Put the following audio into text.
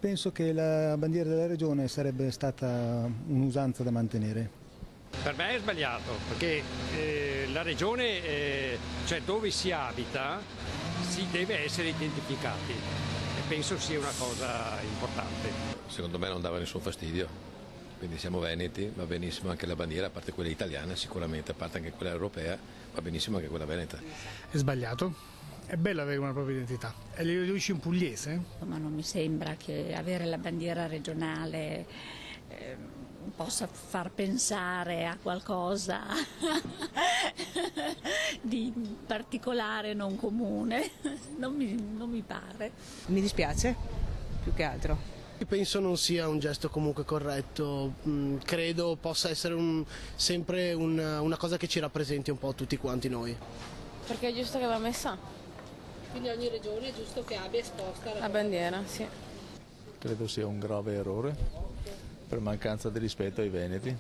Penso che la bandiera della regione sarebbe stata un'usanza da mantenere. Per me è sbagliato, perché la regione, cioè dove si abita, si deve essere identificati e penso sia una cosa importante. Secondo me non dava nessun fastidio, quindi siamo veneti, va benissimo anche la bandiera, a parte quella italiana sicuramente, a parte anche quella europea, va benissimo anche quella veneta. È sbagliato. È bello avere una propria identità. E le dici in pugliese? Ma non mi sembra che avere la bandiera regionale possa far pensare a qualcosa di particolare, non comune. Non mi pare. Mi dispiace, più che altro. Penso non sia un gesto comunque corretto, credo possa essere sempre una cosa che ci rappresenti un po' tutti quanti noi. Perché è giusto che va messa? Quindi ogni regione è giusto che abbia esposta La bandiera, sì. Credo sia un grave errore per mancanza di rispetto ai veneti.